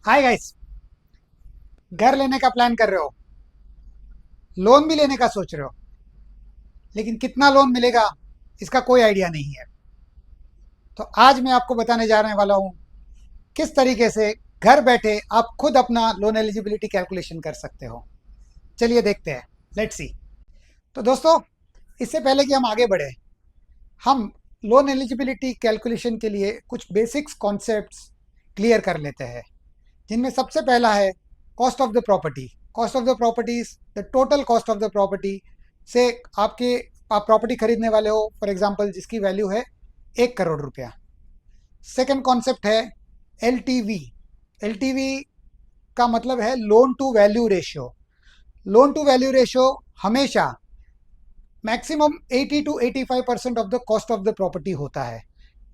Hi guys. घर लेने का प्लान कर रहे हो, लोन भी लेने का सोच रहे हो, लेकिन कितना लोन मिलेगा इसका कोई आइडिया नहीं है। तो आज मैं आपको बताने जा रने वाला हूँ किस तरीके से घर बैठे आप खुद अपना लोन एलिजिबिलिटी कैलकुलेशन कर सकते हो। चलिए देखते हैं, लेट्स सी। तो दोस्तों, इससे पहले कि हम आगे बढ़े, हम लोन एलिजिबिलिटी कैलकुलेशन के लिए कुछ बेसिक्स कॉन्सेप्ट्स क्लियर कर लेते हैं, जिनमें सबसे पहला है cost of the property. Cost of the property is the total cost of the property से आपके आप प्रॉपर्टी खरीदने वाले हो, फॉर एग्जांपल जिसकी वैल्यू है 1 करोड़ रुपया। सेकंड कॉन्सेप्ट है L T V. L T V का मतलब है loan to value ratio. Loan to value ratio हमेशा maximum 80 to 85% of the cost of the property होता है।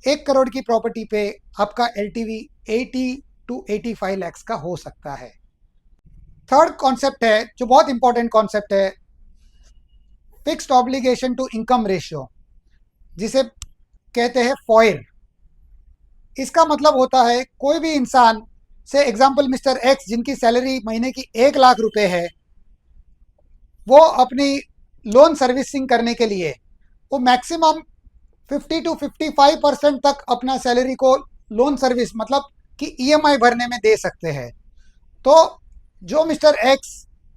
1 करोड़ की प्रॉपर्टी पे आपका L T V 80 to 85 lakhs का हो सकता है। थर्ड कॉन्सेप्ट है जो बहुत इंपॉर्टेंट कॉन्सेप्ट है, fixed obligation to income ratio, जिसे कहते हैं फॉयर। इसका मतलब होता है कोई भी इंसान से एग्जांपल मिस्टर एक्स जिनकी सैलरी महीने की 1 लाख रुपए है, वो अपनी लोन सर्विसिंग करने के लिए वो मैक्सिमम 50 टू 55% तक अपना सैलरी को लोन सर्विस मतलब कि ईएमआई भरने में दे सकते हैं। तो जो मिस्टर एक्स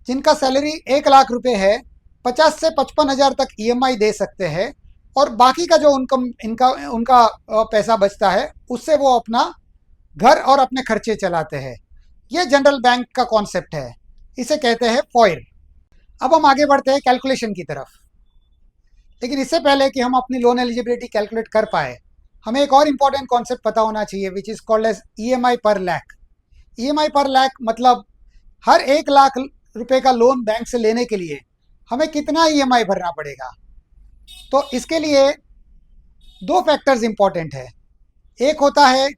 जिनका सैलरी 1 लाख रुपए है, 50 से 55 हज़ार तक ईएमआई दे सकते हैं, और बाकी का जो उनका पैसा बचता है उससे वो अपना घर और अपने खर्चे चलाते हैं। ये जनरल बैंक का कॉन्सेप्ट है, इसे कहते हैं फॉयर। अब हम आगे बढ़ते हैं कैलकुलेशन की तरफ, लेकिन इससे पहले कि हम अपनी लोन एलिजिबिलिटी कैलकुलेट कर पाए, हमें एक और इम्पॉर्टेंट कॉन्सेप्ट पता होना चाहिए, which is called as EMI per lakh. EMI per lakh मतलब हर 1 लाख रुपए का लोन बैंक से लेने के लिए हमें कितना ईएमआई भरना पड़ेगा। तो इसके लिए दो फैक्टर्स इंपॉर्टेंट है। एक होता है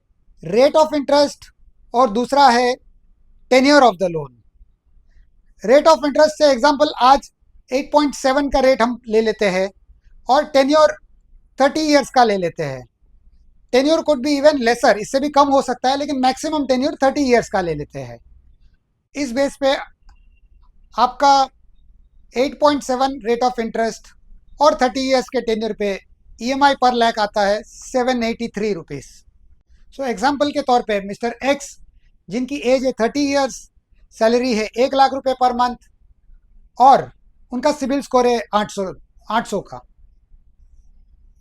रेट ऑफ इंटरेस्ट और दूसरा है tenure of the loan. Rate of interest से एग्जांपल आज 8.7 का रेट हम ले लेते हैं, और टेन्योर 30 इयर्स का ले लेते हैं। Tenure could be even laser, इससे भी कम हो सकता है, लेकिन मैक्सिमम टेन्योर 30 इयर्स का ले लेते हैं। इस बेस पे आपका 8.7 रेट ऑफ इंटरेस्ट और 30 इयर्स के टेन्योर पे ईएमआई पर लाख आता है 783 रुपीज़। सो एग्जाम्पल के तौर पे मिस्टर एक्स जिनकी एज है 30 इयर्स, सैलरी है 1 लाख रुपए पर मंथ, और उनका सिबिल स्कोर है 800 का।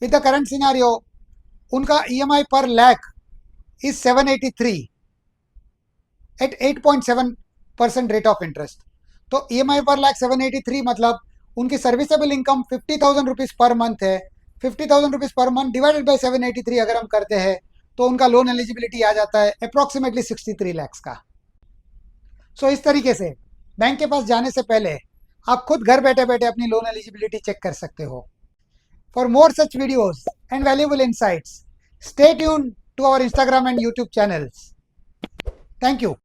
विद द करंट सिनारियो उनका EMI per lakh is 783 at 8.7% rate of interest. तो ईएमआई पर लाख 783 मतलब उनकी serviceable income 50,000 rupees per month है। 50,000 rupees per month divided by 783 अगर हम करते हैं तो उनका लोन एलिजिबिलिटी आ जाता है अप्रॉक्सीमेटली 63 लैक्स का। सो इस तरीके से बैंक के पास जाने से पहले आप खुद घर बैठे बैठे अपनी लोन एलिजिबिलिटी चेक कर सकते हो। For more such videos and valuable insights, stay tune to our Instagram and YouTube channels. Thank you.